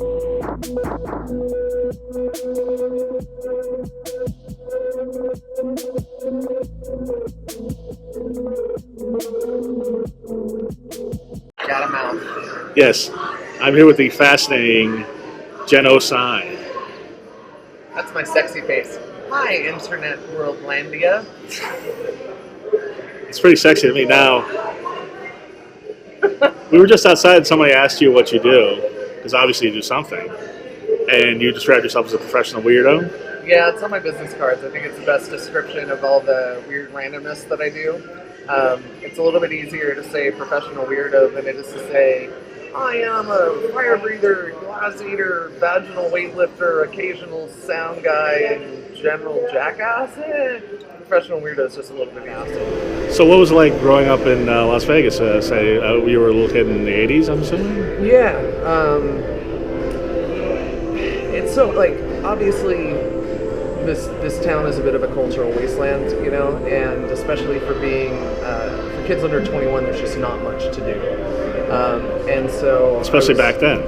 Got him out. Yes, I'm here with the fascinating Jenn O. Cide. That's my sexy face. Hi, Internet Worldlandia. It's pretty sexy to me now. We were just outside and somebody asked you what you do, because obviously you do something, and you described yourself as a professional weirdo. Yeah, it's on my business cards. I think it's the best description of all the weird randomness that I do. It's a little bit easier to say professional weirdo than it is to say, I am a fire breather, glass eater, vaginal weightlifter, occasional sound guy, and general jackass. Professional weirdo is just a little bit nasty. So what was it like growing up in Las Vegas? You were a little kid in the 80s, I'm assuming? Yeah. It's so, like, obviously, this town is a bit of a cultural wasteland, you know, and especially for being, for kids under 21, there's just not much to do. And so... Especially back then.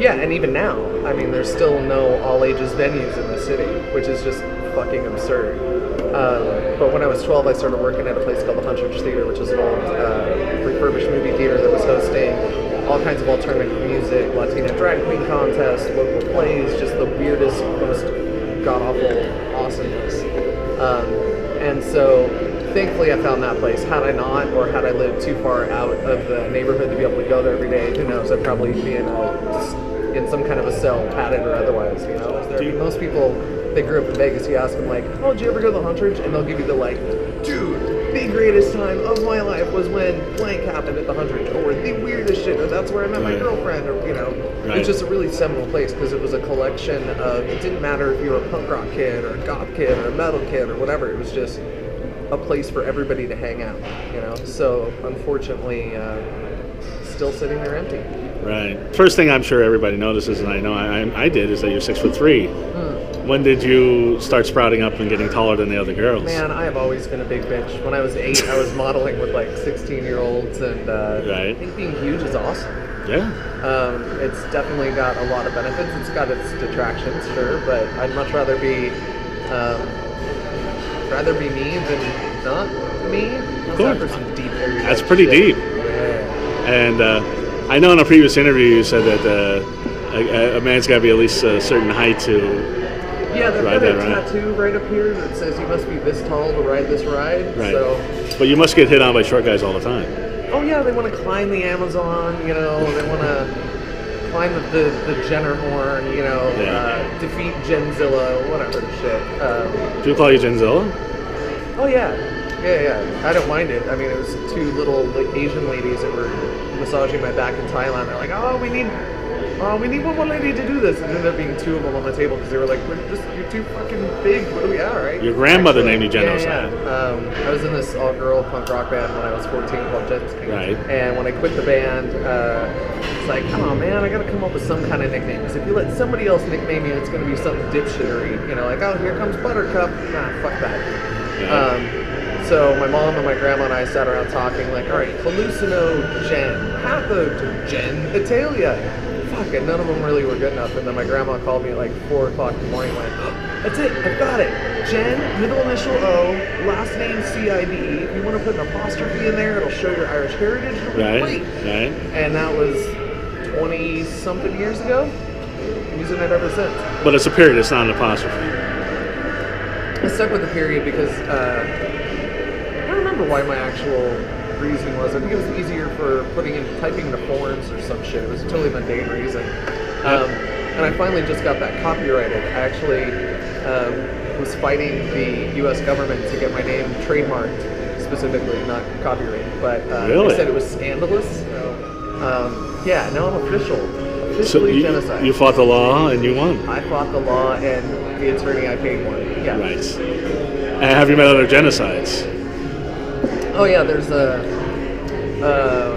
Yeah, and even now. I mean, there's still no all-ages venues in the city, which is just fucking absurd. But when I was 12, I started working at a place called the Huntridge Theater, which is an old refurbished movie theater that was hosting all kinds of alternative music, Latina drag queen contests, local plays, just the weirdest, most god-awful awesomeness. And so, thankfully, I found that place. Had I not, or had I lived too far out of the neighborhood to be able to go there every day, who knows, I'd probably be in some kind of a cell, padded or otherwise, you know? Most people, they grew up in Vegas, you ask them, like, oh, did you ever go to the Huntridge? And they'll give you the, like, dude, the greatest time of my life was when blank happened at the Huntridge, or the weirdest shit, or that's where I met my girlfriend, or, you know. Right. It's just a really seminal place, because it was a collection of, it didn't matter if you were a punk rock kid, or a goth kid, or a metal kid, or whatever, it was just a place for everybody to hang out, you know. So, unfortunately, still sitting there empty. Right. First thing I'm sure everybody notices, and I know I did, is that you're 6'3". When did you start sprouting up and getting taller than the other girls? Man, I have always been a big bitch. When I was 8, I was modeling with like 16-year-olds, and I think being huge is awesome. Yeah. It's definitely got a lot of benefits. It's got its detractions, sure, but I'd much rather be me than not me. Cool. For some deep area. That's pretty shit. deep. Yeah. And I know in a previous interview you said that a man's got to be at least a certain height to they've ride got a that ride. tattoo right up here that says you must be this tall to ride this ride. Right. So. But you must get hit on by short guys all the time. Oh yeah, they want to climb the Amazon, you know, they want to climb the Jenner horn, you know, defeat Genzilla, whatever the shit. Do you call you Genzilla? Oh yeah. I don't mind it. I mean, it was 2 little Asian ladies that were massaging my back in Thailand. They're like, oh, we need one more lady to do this. And it ended up being 2 of them on the table because they were like, you're too fucking big. What do we are, right? Your grandmother named you Jenn O. Cide. I was in this all-girl punk rock band when I was 14 called Jenn's King. Right. And when I quit the band, it's like, oh man, I gotta come up with some kind of nickname. Because if you let somebody else nickname you, it's gonna be something dipshittery. You know, like, oh, here comes Buttercup. Nah, fuck that. Yeah. So my mom and my grandma and I sat around talking like, all right, Hallucino Jen, Hatho Jen, Italia. Fuck, and none of them really were good enough. And then my grandma called me at like 4 o'clock in the morning and went, oh, that's it, I've got it. Jen, middle initial O, last name Cide. If you want to put an apostrophe in there, it'll show your Irish heritage. It'll be great. Right. And that was 20-something years ago. I'm using it ever since. But it's a period, it's not an apostrophe. I stuck with the period because I don't remember why my actual reasoning was. I think it was easier for typing into forms or some shit. It was a totally mundane reason. And I finally just got that copyrighted. I actually was fighting the U.S. government to get my name trademarked, specifically, not copyrighted. But they said it was scandalous. So, now I'm officially genocide. You fought the law and you won. I fought the law and the attorney I paid won. Yeah. Right. And have you met other genocides? Oh yeah, there's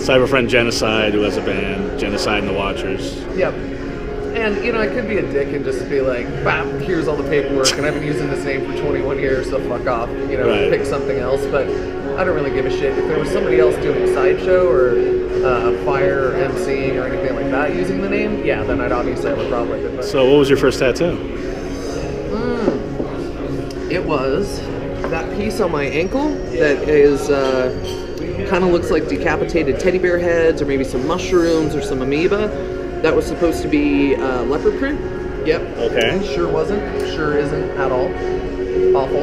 Cyber friend Genocide, who has a band, Genocide and the Watchers. Yep. And, you know, I could be a dick and just be like, bam, here's all the paperwork, and I've been using this name for 21 years, so fuck off, you know, pick something else. But I don't really give a shit. If there was somebody else doing Sideshow or fire, emceeing, or anything like that using the name, yeah, then I'd obviously have a problem with it. But So what was your first tattoo? it was that piece on my ankle that is kind of looks like decapitated teddy bear heads or maybe some mushrooms or some amoeba. That was supposed to be leopard print. Yep. Okay. Sure wasn't. Sure isn't at all. Awful.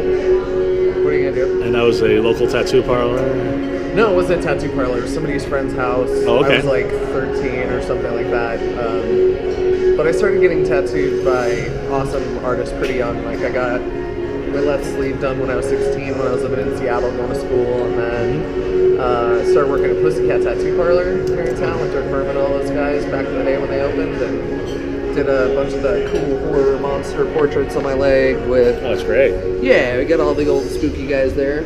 What are you gonna do? And that was a local tattoo parlor? No, it wasn't a tattoo parlor. It was somebody's friend's house. Oh, okay. I was like 13 or something like that. But I started getting tattooed by awesome artists pretty young. Like I got my left sleeve done when I was 16 when I was living in Seattle going to school, and then started working at Pussycat Tattoo Parlor here in town with Dirk Berman and all those guys back in the day when they opened, and did a bunch of the cool horror monster portraits on my leg with... Oh, that's great. Yeah, we got all the old spooky guys there.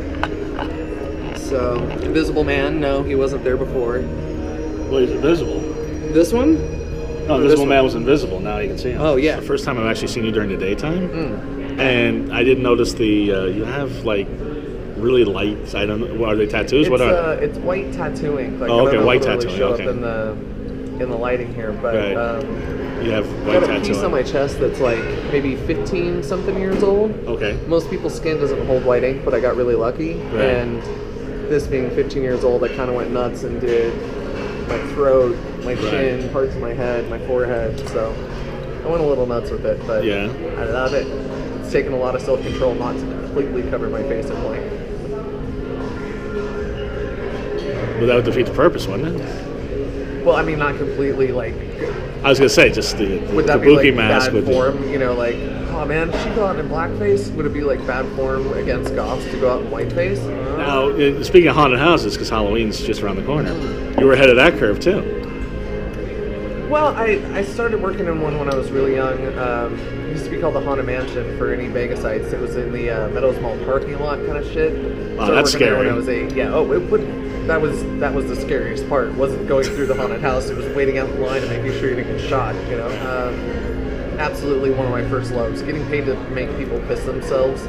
So, Invisible Man, no, he wasn't there before. Well, he's invisible. This one? No, Invisible Man was invisible. Now you can see him. Oh, yeah. It's the first time I've actually seen you during the daytime. And I didn't notice the, you have like really light, I don't know, what are they, tattoos? What are It's white tattooing. Like, Oh, okay, I don't know white if it'll tattooing, show okay. up in the lighting here, but Right. You have white I've got a tattooing. piece on my chest that's like maybe 15 something years old. Okay. Most people's skin doesn't hold white ink, but I got really lucky. Right. And this being 15 years old, I kind of went nuts and did my throat, my chin, parts of my head, my forehead. So I went a little nuts with it, but Yeah. I love it. It's taken a lot of self-control not to completely cover my face in white. Well, that would defeat the purpose, wouldn't it? Well, I mean, not completely, like... I was going to say, just the Would that be kabuki like mask bad would be. form? You know, like, oh man, if she go out in blackface, would it be like bad form against goths to go out in whiteface? Now, speaking of haunted houses, because Halloween's just around the corner, you were ahead of that curve too. Well, I started working in one when I was really young. It used to be called the Haunted Mansion for any Vegasites. It was in the Meadows Mall parking lot kind of shit. Oh, Started that's working there scary. when I was 8. Yeah. Oh, it would. That was the scariest part. It wasn't going through the haunted house. It was waiting out in line and making sure you didn't get shot. You know. Absolutely one of my first loves. Getting paid to make people piss themselves,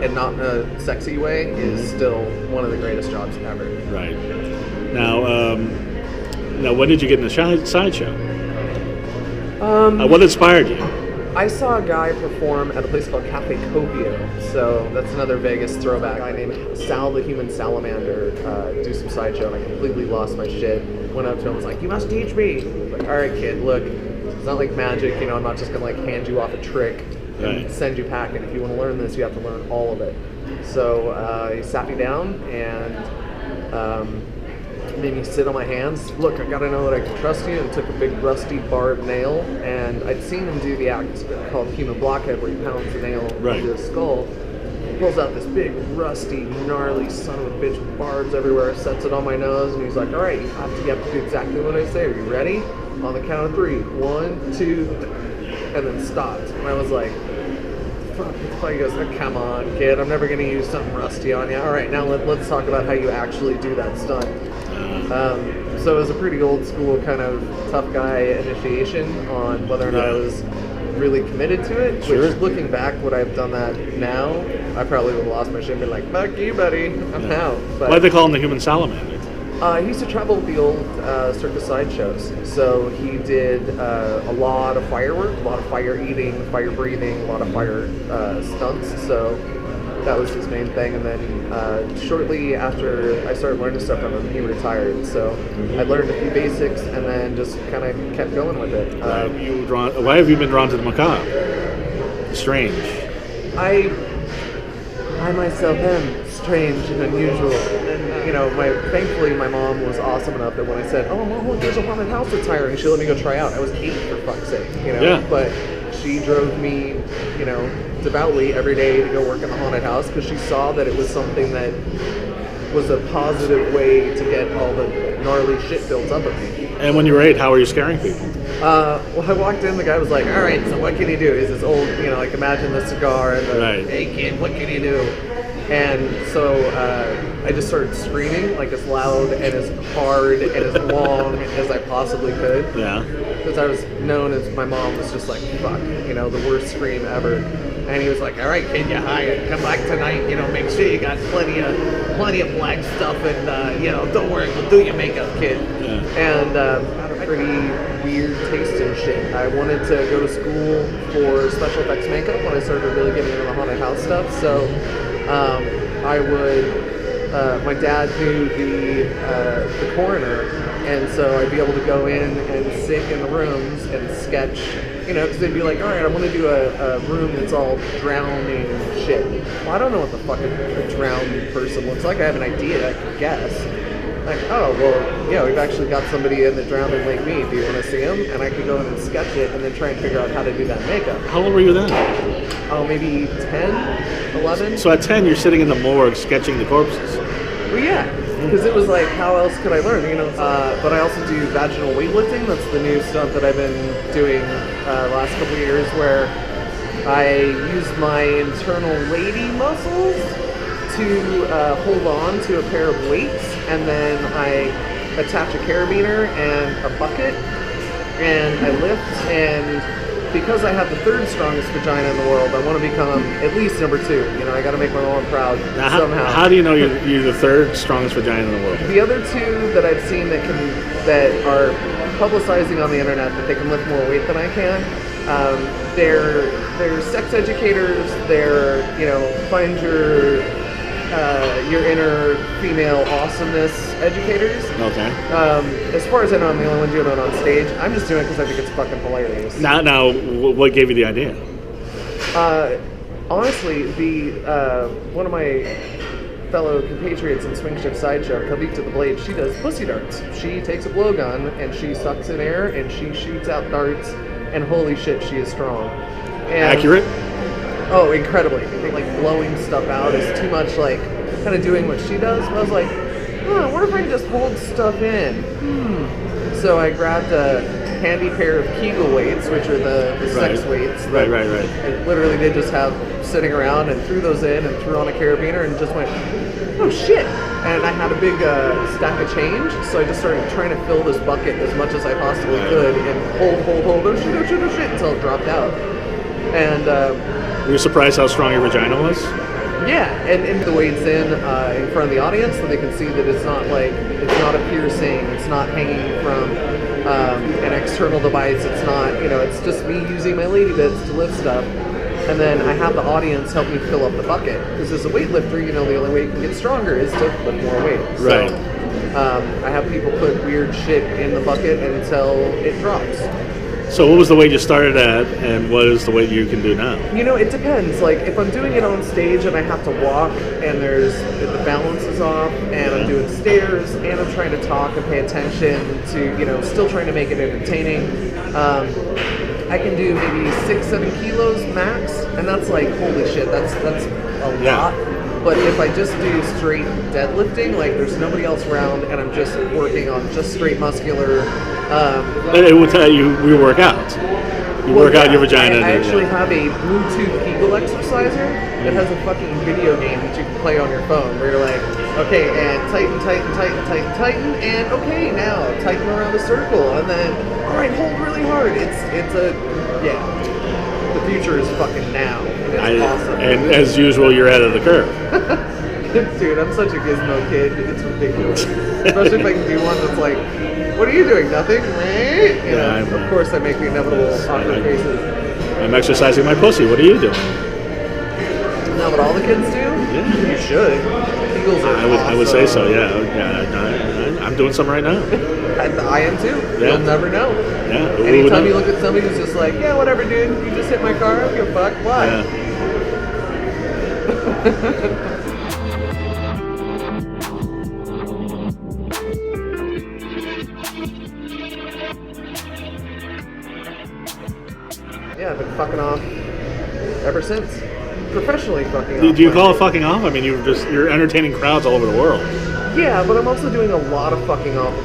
and not in a sexy way, is still one of the greatest jobs ever. Right. Now, when did you get in the sideshow? What inspired you? I saw a guy perform at a place called Cafe Copio, so that's another Vegas throwback. A guy named Sal the Human Salamander do some sideshow, and I completely lost my shit. Went up to him and was like, "You must teach me." Like, all right, kid, look, it's not like magic, you know, I'm not just gonna like hand you off a trick and send you packing. If you want to learn this, you have to learn all of it. So he sat me down and made me sit on my hands. Look, I gotta know that I can trust you, and took a big rusty barbed nail, and I'd seen him do the act called Human Blockhead where he pounds the nail into his skull. He pulls out this big, rusty, gnarly son of a bitch with barbs everywhere, sets it on my nose, and he's like, all right, you have to do exactly what I say. Are you ready? On the count of 3. 1, 2, and then stopped. And I was like, fuck, it's funny. He goes, oh, come on, kid, I'm never gonna use something rusty on you. All right, now let's talk about how you actually do that stunt. So it was a pretty old school kind of tough guy initiation on whether or not I was really committed to it. Sure. Which, looking back, would I have done that now? I probably would have lost my shit and been like, fuck you, buddy, I'm out. But why'd they call him the Human Salamander? he used to travel with the old circus sideshows. So he did a lot of firework, a lot of fire eating, fire breathing, a lot of fire stunts. So that was his main thing. And then shortly after I started learning stuff from him, he retired. So I learned a few basics and then just kind of kept going with it. Why have you been drawn to the macabre? Strange. I myself am strange and unusual. And, you know, thankfully my mom was awesome enough that when I said, oh, Mom, look, there's a haunted house that's hiring, she let me go try out. I was 8, for fuck's sake, you know? Yeah. But she drove me, you know, devoutly every day to go work in the haunted house because she saw that it was something that was a positive way to get all the gnarly shit built up of me. And when you were 8, how were you scaring people? Well, I walked in, the guy was like, all right, so what can you do? He's this old, you know, like imagine the cigar and the, hey kid, what can you do? And so I just started screaming like as loud and as hard and as long as I possibly could. Yeah. because I was known as, my mom was just like, fuck, you know, the worst scream ever. And he was like, all right, kid, you hired. Come back tonight, you know, make sure you got plenty of black stuff, and, you know, don't worry, we'll do your makeup, kid. Yeah. And I had a pretty weird taste in shit. I wanted to go to school for special effects makeup when I started really getting into the haunted house stuff. So I would, my dad knew the coroner, and so I'd be able to go in and sit in the rooms and sketch, you know, because they'd be like, all right, I want to do a room that's all drowning shit. Well, I don't know what the fuck a drowned person looks like. I have an idea, I could guess. Like, oh, well, yeah, we've actually got somebody in that drowned in Lake Mead. Do you want to see him? And I could go in and sketch it and then try and figure out how to do that makeup. How old were you then? Oh, maybe 10, 11? So at 10, you're sitting in the morgue sketching the corpses. Well, yeah, because it was like, how else could I learn, you know? But I also do vaginal weightlifting. That's the new stuff that I've been doing the last couple of years, where I use my internal lady muscles to hold on to a pair of weights, and then I attach a carabiner and a bucket, and I lift, and because I have the third strongest vagina in the world, I want to become at least number 2. You know, I got to make my mom proud somehow. How do you know you're the third strongest vagina in the world? The other 2 that I've seen that are publicizing on the internet that they can lift more weight than I can, they're sex educators. They're, you know, find your inner female awesomeness educators. Okay. As far as I know, I'm the only one doing it on stage. I'm just doing it because I think it's fucking hilarious. Now, what gave you the idea? Honestly, one of my fellow compatriots in Swing Shift Sideshow, Kavita the Blade, she does pussy darts. She takes a blowgun and she sucks in air and she shoots out darts, and holy shit, she is strong. And accurate? Oh, incredibly. I think like blowing stuff out is too much, like kind of doing what she does. But I was like, what if I can just hold stuff in? So I grabbed a handy pair of Kegel weights, which are the sex weights. Right. And literally they just have sitting around, and threw those in and threw on a carabiner and just went, oh shit. And I had a big stack of change, so I just started trying to fill this bucket as much as I possibly could, and hold, oh shit, until it dropped out. And were you surprised how strong your vagina was? Yeah, and the weights in front of the audience, so they can see that it's not a piercing, it's not hanging from an external device, it's not, you know, it's just me using my lady bits to lift stuff. And then I have the audience help me fill up the bucket, because as a weightlifter, you know, the only way you can get stronger is to lift more weight. Right. So I have people put weird shit in the bucket until it drops. So what was the weight you started at, and what is the weight you can do now? You know, it depends. Like, if I'm doing it on stage and I have to walk, and the balance is off, and I'm doing stairs, and I'm trying to talk and pay attention to, you know, still trying to make it entertaining, I can do maybe 6-7 kilos max, and that's like, holy shit, that's a lot. But if I just do straight deadlifting, like there's nobody else around, and I'm just working on just straight muscular. It will tell you work out. You work out your vagina. I actually have a Bluetooth Kegel exerciser that has a fucking video game that you can play on your phone, where you're like, okay, and tighten, and okay, now tighten around a circle, and then all right, hold really hard. The future is fucking now. And it's awesome. And as usual, you're ahead of the curve. Dude, I'm such a gizmo kid. It's ridiculous. Especially if I can do one that's like, what are you doing? Nothing? You know, of course I make the inevitable awkward faces. I'm exercising my pussy. What are you doing? Isn't that what all the kids do? Yeah. You should. Kegels are awesome. I would say so, yeah. I'm doing some right now. I am too. Yeah. You'll never know. Yeah. Anytime you look at somebody who's just like, yeah, whatever, dude. You just hit my car. I don't give a fuck. Why? Yeah, I've been fucking off ever since. Professionally fucking off. Do you call it fucking off? I mean, you're entertaining crowds all over the world. Yeah, but I'm also doing a lot of fucking off